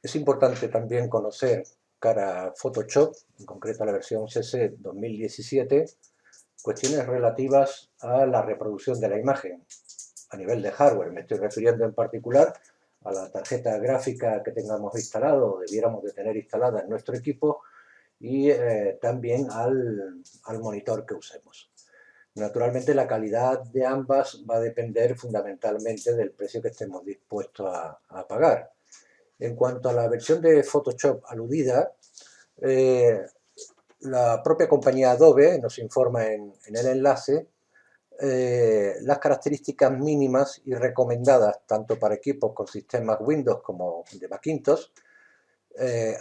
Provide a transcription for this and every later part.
Es importante también conocer, cara a Photoshop, en concreto a la versión CC 2017, cuestiones relativas a la reproducción de la imagen a nivel de hardware. Me estoy refiriendo en particular a la tarjeta gráfica que tengamos instalado o debiéramos de tener instalada en nuestro equipo y también al monitor que usemos. Naturalmente, la calidad de ambas va a depender fundamentalmente del precio que estemos dispuestos a pagar. En cuanto a la versión de Photoshop aludida, la propia compañía Adobe nos informa en el enlace las características mínimas y recomendadas tanto para equipos con sistemas Windows como de Macintosh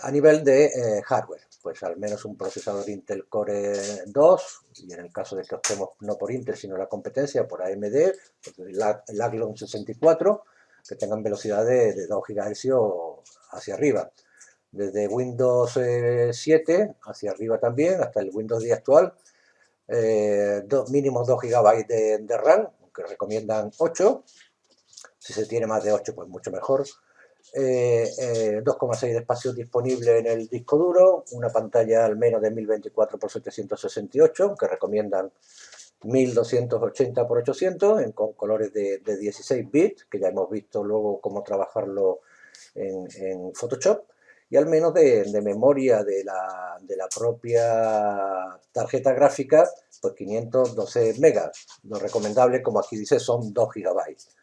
a nivel de hardware. Pues al menos un procesador Intel Core 2 y en el caso de que optemos no por Intel sino la competencia por AMD, pues el Athlon 64, que tengan velocidades de 2 GHz hacia arriba. Desde Windows 7 hacia arriba también, hasta el Windows 10 actual, mínimo 2 GB de RAM, que recomiendan 8. Si se tiene más de 8, pues mucho mejor. 2,6 de espacio disponible en el disco duro, una pantalla al menos de 1024 x 768, que recomiendan 1280 x 800, con colores de 16 bits, que ya hemos visto luego cómo trabajarlo en Photoshop, y al menos de memoria de la propia tarjeta gráfica, pues 512 megas. Lo recomendable, como aquí dice, son 2 gigabytes.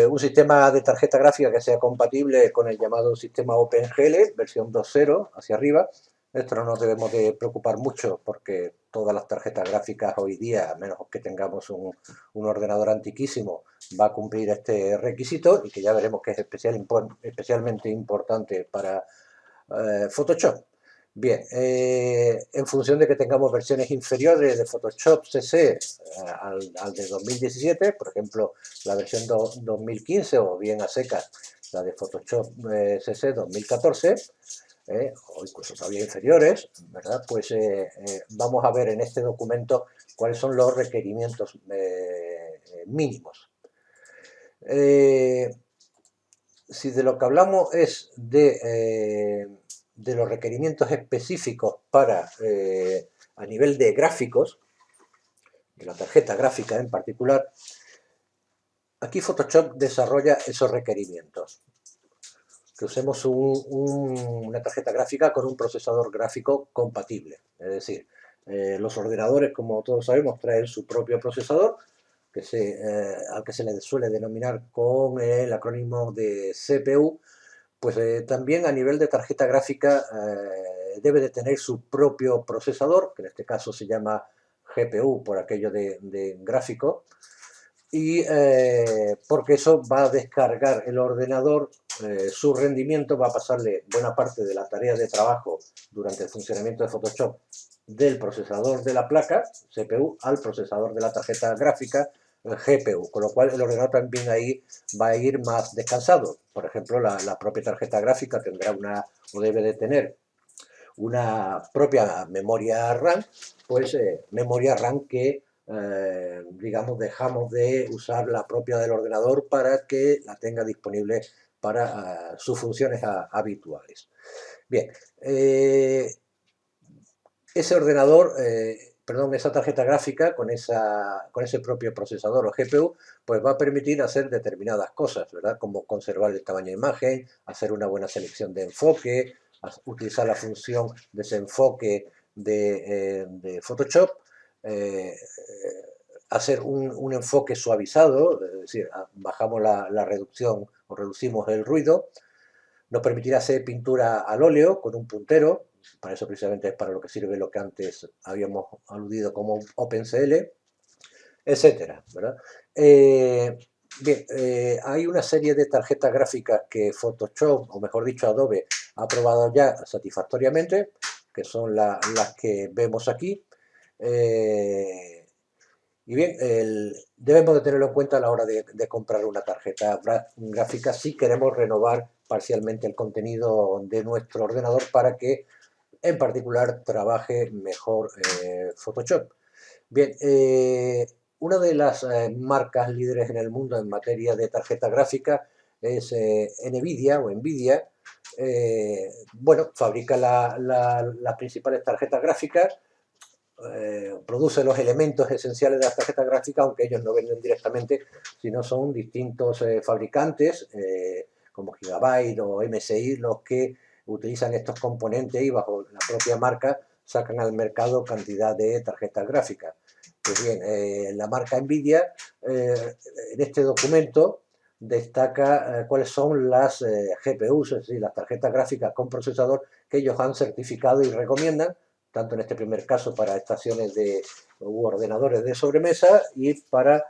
Un sistema de tarjeta gráfica que sea compatible con el llamado sistema OpenGL, versión 2.0 hacia arriba. Esto no nos debemos de preocupar mucho porque todas las tarjetas gráficas hoy día, a menos que tengamos un ordenador antiquísimo, va a cumplir este requisito y que ya veremos que es especialmente importante para Photoshop. Bien, en función de que tengamos versiones inferiores de Photoshop CC al de 2017, por ejemplo, la versión 2015 o bien a secas la de Photoshop CC 2014, o incluso todavía inferiores, ¿verdad? Pues vamos a ver en este documento cuáles son los requerimientos mínimos. Si de lo que hablamos es de los requerimientos específicos para a nivel de gráficos, de la tarjeta gráfica en particular, aquí Photoshop desarrolla esos requerimientos. Que usemos una tarjeta gráfica con un procesador gráfico compatible. Es decir, los ordenadores, como todos sabemos, traen su propio procesador, al que se le suele denominar con el acrónimo de CPU. Pues también a nivel de tarjeta gráfica debe de tener su propio procesador, que en este caso se llama GPU por aquello de gráfico, y porque eso va a descargar el ordenador, su rendimiento va a pasarle buena parte de la tarea de trabajo durante el funcionamiento de Photoshop del procesador de la placa, CPU, al procesador de la tarjeta gráfica, GPU, con lo cual el ordenador también ahí va a ir más descansado. Por ejemplo, la propia tarjeta gráfica tendrá o debe de tener una propia memoria RAM, pues memoria RAM que digamos dejamos de usar la propia del ordenador para que la tenga disponible para sus funciones habituales. Bien, ese ordenador, perdón, esa tarjeta gráfica con ese propio procesador o GPU, pues va a permitir hacer determinadas cosas, ¿verdad? Como conservar el tamaño de imagen, hacer una buena selección de enfoque, utilizar la función desenfoque de Photoshop, hacer un enfoque suavizado, es decir, bajamos la reducción o reducimos el ruido. Nos permitirá hacer pintura al óleo con un puntero, para eso precisamente es para lo que sirve lo que antes habíamos aludido como OpenCL, etcétera, ¿verdad? Bien, hay una serie de tarjetas gráficas que Photoshop, o mejor dicho Adobe, ha aprobado ya satisfactoriamente, que son las que vemos aquí. Y bien, debemos de tenerlo en cuenta a la hora de comprar una tarjeta gráfica si queremos renovar parcialmente el contenido de nuestro ordenador para que en particular trabaje mejor Photoshop. Bien, una de las marcas líderes en el mundo en materia de tarjeta gráfica es Nvidia o Nvidia, bueno, fabrica las principales tarjetas gráficas, produce los elementos esenciales de las tarjetas gráficas, aunque ellos no venden directamente, sino son distintos fabricantes, como Gigabyte o MSI, los que utilizan estos componentes y bajo la propia marca sacan al mercado cantidad de tarjetas gráficas. Pues bien, la marca Nvidia en este documento destaca cuáles son las GPUs, es decir, las tarjetas gráficas con procesador que ellos han certificado y recomiendan, tanto en este primer caso para estaciones u ordenadores de sobremesa y para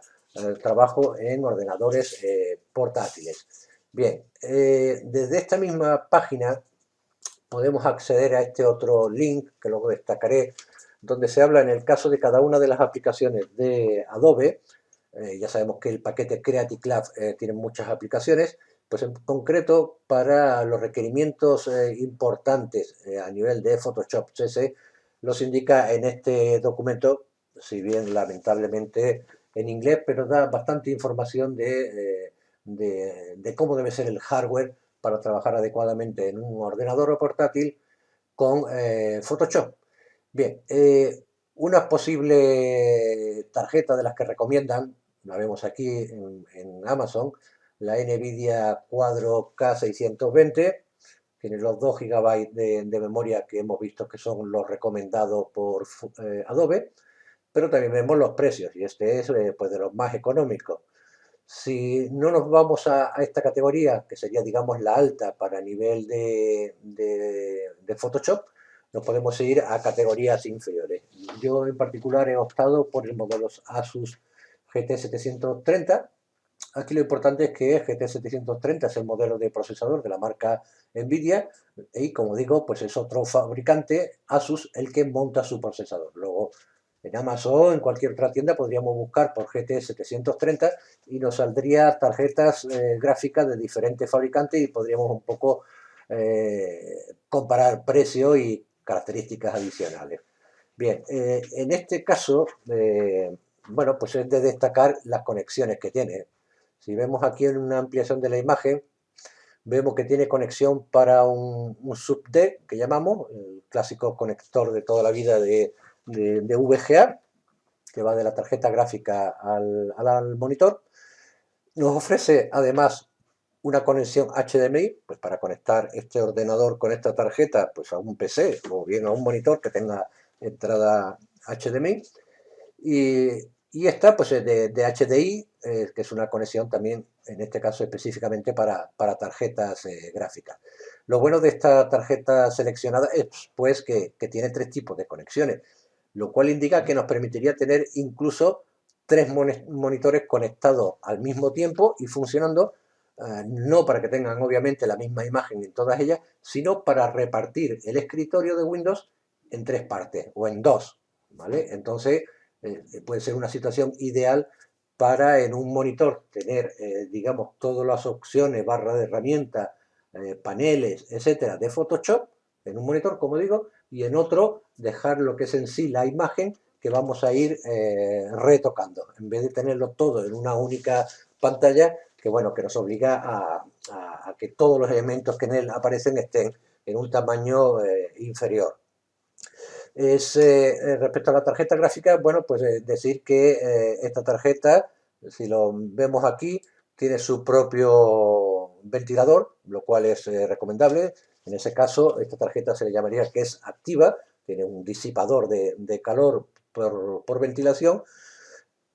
trabajo en ordenadores portátiles. Bien, desde esta misma página podemos acceder a este otro link, que luego destacaré, donde se habla en el caso de cada una de las aplicaciones de Adobe. Ya sabemos que el paquete Creative Cloud tiene muchas aplicaciones, pues en concreto para los requerimientos importantes a nivel de Photoshop CC, los indica en este documento, si bien lamentablemente en inglés, pero da bastante información de cómo debe ser el hardware para trabajar adecuadamente en un ordenador o portátil con Photoshop. Bien, una posible tarjeta de las que recomiendan, la vemos aquí en Amazon, la Nvidia Quadro K620, tiene los 2 GB de memoria que hemos visto que son los recomendados por Adobe, pero también vemos los precios y este es pues de los más económicos. Si no nos vamos a esta categoría, que sería, digamos, la alta para nivel de Photoshop, nos podemos ir a categorías inferiores. Yo en particular he optado por el modelo Asus GT730. Aquí lo importante es que GT730 es el modelo de procesador de la marca Nvidia y, como digo, pues es otro fabricante, Asus, el que monta su procesador. Luego, en Amazon, en cualquier otra tienda, podríamos buscar por GT730 y nos saldría tarjetas gráficas de diferentes fabricantes y podríamos un poco comparar precio y características adicionales. Bien, en este caso, bueno, pues es de destacar las conexiones que tiene. Si vemos aquí en una ampliación de la imagen, vemos que tiene conexión para un sub-D, que llamamos, el clásico conector de toda la vida de VGA, que va de la tarjeta gráfica al monitor. Nos ofrece además una conexión HDMI, pues para conectar este ordenador con esta tarjeta pues a un PC o bien a un monitor que tenga entrada HDMI. Y esta pues de HDI, que es una conexión también, en este caso específicamente para tarjetas gráficas. Lo bueno de esta tarjeta seleccionada es pues que tiene 3 tipos de conexiones, lo cual indica que nos permitiría tener incluso 3 monitores conectados al mismo tiempo y funcionando, no para que tengan obviamente la misma imagen en todas ellas, sino para repartir el escritorio de Windows en 3 partes o en 2, ¿vale? Entonces puede ser una situación ideal para en un monitor tener, digamos, todas las opciones, barra de herramientas, paneles, etcétera, de Photoshop en un monitor, como digo, y en otro dejar lo que es en sí la imagen que vamos a ir retocando, en vez de tenerlo todo en una única pantalla, que bueno, que nos obliga a que todos los elementos que en él aparecen estén en un tamaño inferior. Respecto a la tarjeta gráfica, bueno, pues decir que esta tarjeta, si lo vemos aquí, tiene su propio ventilador, lo cual es recomendable. En ese caso, esta tarjeta se le llamaría que es activa, tiene un disipador de calor por ventilación,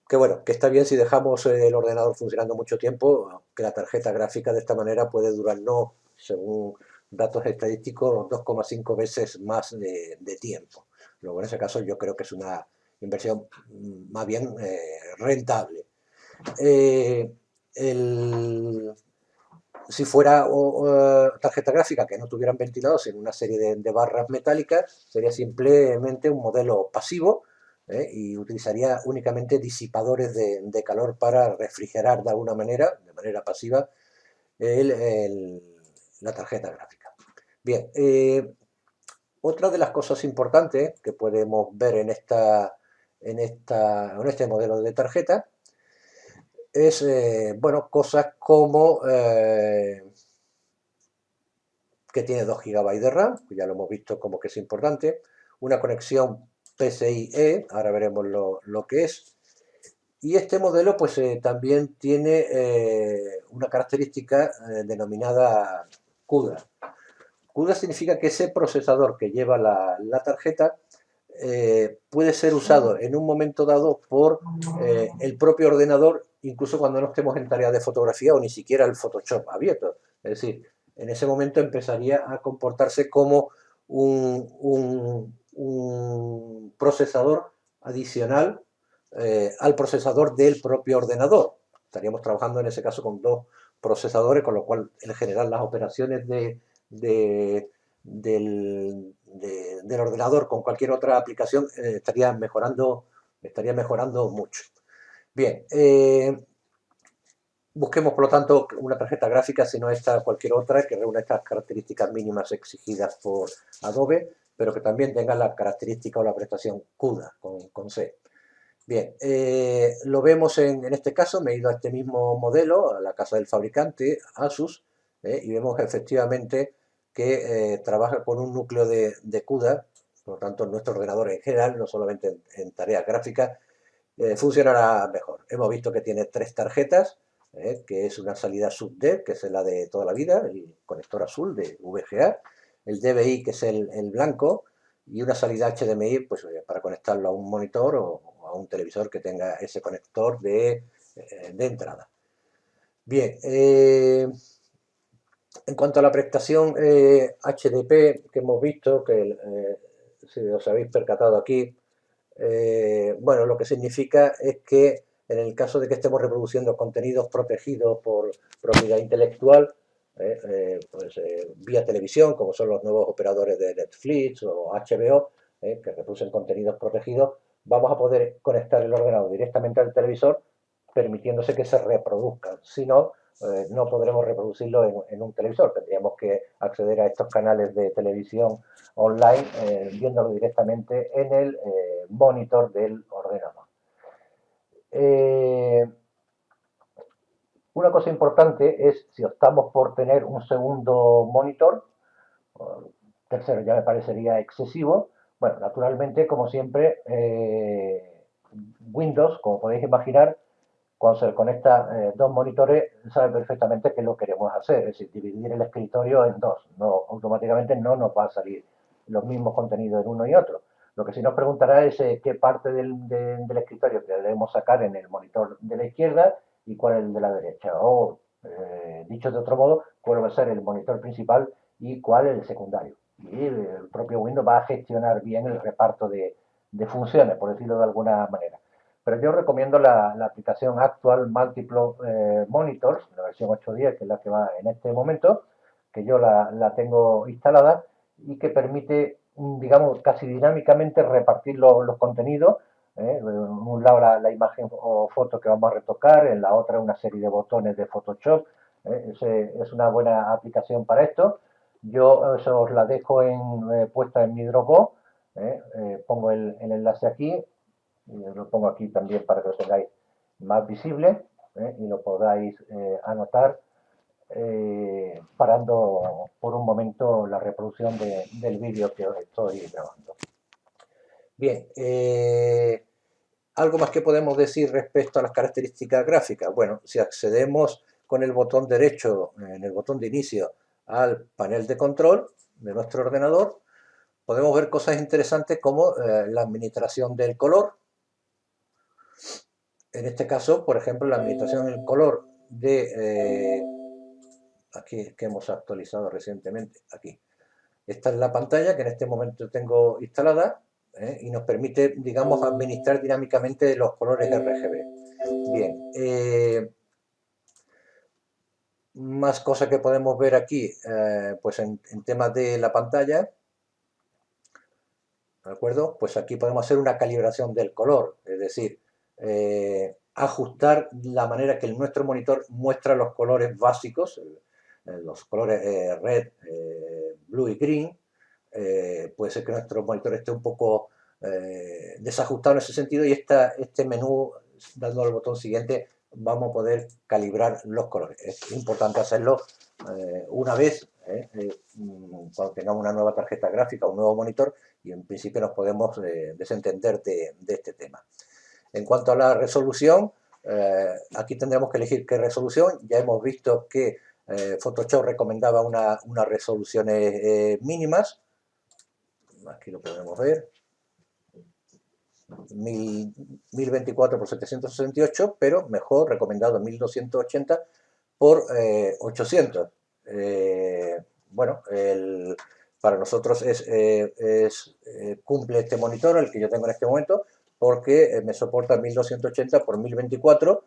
que bueno, que está bien si dejamos el ordenador funcionando mucho tiempo, que la tarjeta gráfica de esta manera puede durarnos, según datos estadísticos, 2,5 veces más de tiempo. Luego, en ese caso, yo creo que es una inversión más bien rentable. Si fuera tarjeta gráfica que no tuvieran ventilador, sino una serie de barras metálicas, sería simplemente un modelo pasivo y utilizaría únicamente disipadores de calor para refrigerar de alguna manera, de manera pasiva, la tarjeta gráfica. Bien, otra de las cosas importantes que podemos ver en este modelo de tarjeta es, bueno, cosas como que tiene 2 GB de RAM, ya lo hemos visto como que es importante, una conexión PCIe, ahora veremos lo que es, y este modelo pues también tiene una característica denominada CUDA. CUDA significa que ese procesador que lleva la tarjeta puede ser usado en un momento dado por el propio ordenador, incluso cuando no estemos en tarea de fotografía o ni siquiera el Photoshop abierto. Es decir, en ese momento empezaría a comportarse como un procesador adicional al procesador del propio ordenador. Estaríamos trabajando en ese caso con 2 procesadores, con lo cual en general las operaciones del ordenador con cualquier otra aplicación estaría mejorando mucho. Bien, busquemos por lo tanto una tarjeta gráfica, si no esta, cualquier otra que reúna estas características mínimas exigidas por Adobe, pero que también tenga la característica o la prestación CUDA con C. Bien, lo vemos en este caso, me he ido a este mismo modelo, a la casa del fabricante, Asus, y vemos efectivamente que trabaja con un núcleo de CUDA, por lo tanto nuestro ordenador en general, no solamente en tareas gráficas, funcionará mejor. Hemos visto que tiene 3 tarjetas, que es una salida sub-D, que es la de toda la vida, el conector azul de VGA, el DVI, que es el blanco, y una salida HDMI pues, para conectarlo a un monitor o a un televisor que tenga ese conector de entrada. Bien, en cuanto a la prestación HDP que hemos visto, que si os habéis percatado aquí, bueno, lo que significa es que en el caso de que estemos reproduciendo contenidos protegidos por propiedad intelectual, pues vía televisión, como son los nuevos operadores de Netflix o HBO, que reproducen contenidos protegidos, vamos a poder conectar el ordenador directamente al televisor, permitiéndose que se reproduzcan. Si no, no podremos reproducirlo en un televisor. Tendríamos que acceder a estos canales de televisión online viéndolo directamente en el monitor del ordenador. Una cosa importante es si optamos por tener un segundo monitor, tercero ya me parecería excesivo. Bueno, naturalmente, como siempre, Windows, como podéis imaginar, cuando se le conecta 2 monitores, sabe perfectamente qué es lo que queremos hacer, es decir, dividir el escritorio en 2. No, automáticamente no nos va a salir los mismos contenidos en uno y otro. Lo que sí nos preguntará es qué parte del escritorio debemos sacar en el monitor de la izquierda y cuál es el de la derecha. O, dicho de otro modo, cuál va a ser el monitor principal y cuál es el secundario. Y el propio Windows va a gestionar bien el reparto de funciones, por decirlo de alguna manera. Pero yo recomiendo la aplicación Actual Multiple Monitors, la versión 8.10, que es la que va en este momento, que yo la tengo instalada y que permite, digamos, casi dinámicamente repartir los contenidos. En un lado la imagen o foto que vamos a retocar, en la otra una serie de botones de Photoshop. Es una buena aplicación para esto. Yo os la dejo puesta en mi Dropbox. Pongo el enlace aquí. Y lo pongo aquí también para que lo tengáis más visible y lo podáis anotar parando por un momento la reproducción del vídeo que os estoy grabando. Bien, algo más que podemos decir respecto a las características gráficas. Bueno, si accedemos con el botón derecho, en el botón de inicio, al panel de control de nuestro ordenador, podemos ver cosas interesantes como la administración del color. En este caso, por ejemplo, la administración del color de aquí que hemos actualizado recientemente, aquí. Esta es la pantalla que en este momento tengo instalada y nos permite, digamos, administrar dinámicamente los colores RGB. Bien, más cosas que podemos ver aquí, pues en temas de la pantalla, ¿de acuerdo? Pues aquí podemos hacer una calibración del color, es decir, ajustar la manera que nuestro monitor muestra los colores básicos, los colores red, blue y green. Puede ser que nuestro monitor esté un poco desajustado en ese sentido y este menú, dando al botón siguiente, vamos a poder calibrar los colores. Es importante hacerlo una vez cuando tengamos una nueva tarjeta gráfica, un nuevo monitor, y en principio nos podemos desentender de este tema. En cuanto a la resolución, aquí tendremos que elegir qué resolución. Ya hemos visto que Photoshop recomendaba unas resoluciones mínimas. Aquí lo podemos ver. 1024 por 768, pero mejor, recomendado 1280 por 800. Bueno, para nosotros cumple este monitor, el que yo tengo en este momento, porque me soporta 1280 por 1024,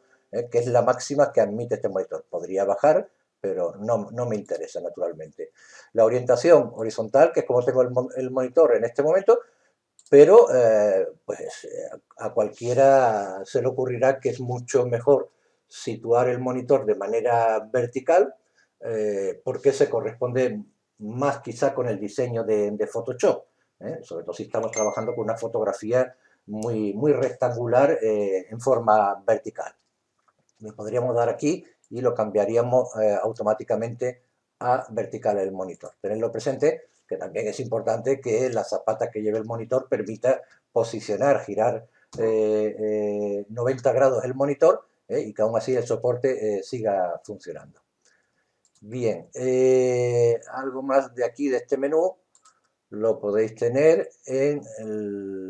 que es la máxima que admite este monitor. Podría bajar, pero no me interesa, naturalmente. La orientación horizontal, que es como tengo el monitor en este momento, pero pues a cualquiera se le ocurrirá que es mucho mejor situar el monitor de manera vertical, porque se corresponde más quizá con el diseño de Photoshop, sobre todo si estamos trabajando con una fotografía muy rectangular en forma vertical. Le podríamos dar aquí y lo cambiaríamos automáticamente a vertical el monitor. Tenerlo presente que también es importante que la zapata que lleve el monitor permita posicionar, girar 90 grados el monitor y que aún así el soporte siga funcionando. Bien, algo más de aquí, de este menú, lo podéis tener en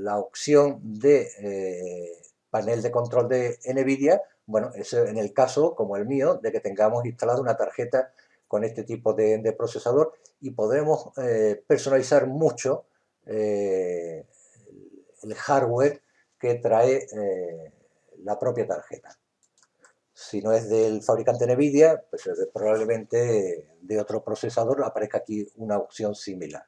la opción de panel de control de NVIDIA. Bueno, eso en el caso, como el mío, de que tengamos instalado una tarjeta con este tipo de procesador y podemos personalizar mucho el hardware que trae la propia tarjeta. Si no es del fabricante NVIDIA, pues probablemente de otro procesador aparezca aquí una opción similar.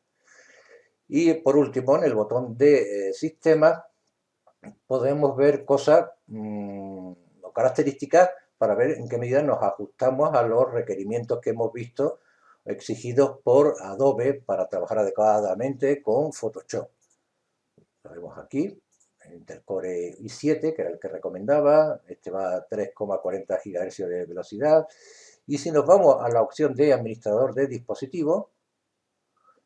Y por último, en el botón de sistema podemos ver cosas o características para ver en qué medida nos ajustamos a los requerimientos que hemos visto exigidos por Adobe para trabajar adecuadamente con Photoshop. Lo vemos aquí, Intel Core i7, que era el que recomendaba, este va a 3,40 GHz de velocidad. Y si nos vamos a la opción de administrador de dispositivos,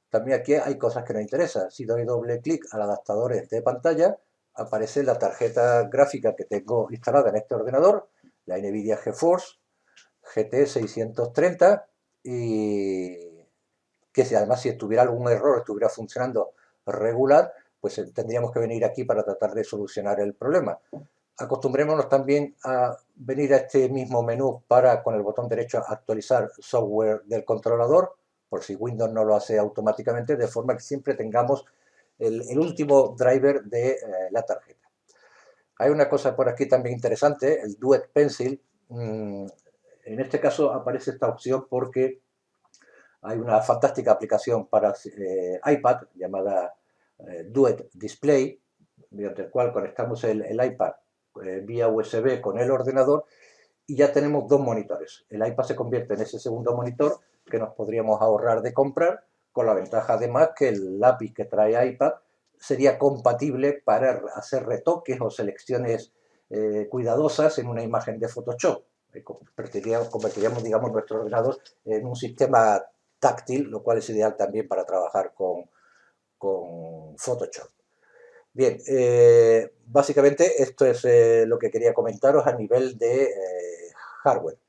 también aquí hay cosas que nos interesan. Si doy doble clic al adaptador de pantalla, aparece la tarjeta gráfica que tengo instalada en este ordenador, la NVIDIA GeForce GT 630, y que si además si estuviera algún error, estuviera funcionando regular, pues tendríamos que venir aquí para tratar de solucionar el problema. Acostumbrémonos también a venir a este mismo menú para, con el botón derecho, actualizar software del controlador, por si Windows no lo hace automáticamente, de forma que siempre tengamos el último driver de la tarjeta. Hay una cosa por aquí también interesante, el Duet Pencil. En este caso aparece esta opción porque hay una fantástica aplicación para iPad llamada Duet Display, mediante el cual conectamos el iPad vía USB con el ordenador y ya tenemos dos monitores. El iPad se convierte en ese segundo monitor que nos podríamos ahorrar de comprar, con la ventaja además que el lápiz que trae iPad sería compatible para hacer retoques o selecciones cuidadosas en una imagen de Photoshop. Convertiríamos, digamos, nuestro ordenador en un sistema táctil, lo cual es ideal también para trabajar con Photoshop. Bien, básicamente esto es lo que quería comentaros a nivel de hardware.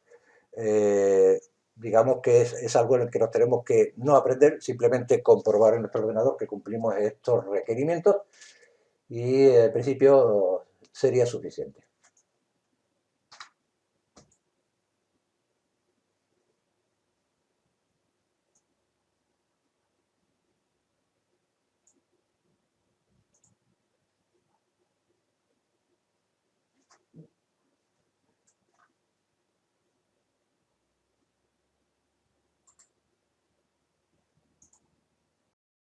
Digamos que es algo en el que nos tenemos que no aprender, simplemente comprobar en nuestro ordenador que cumplimos estos requerimientos y en principio sería suficiente.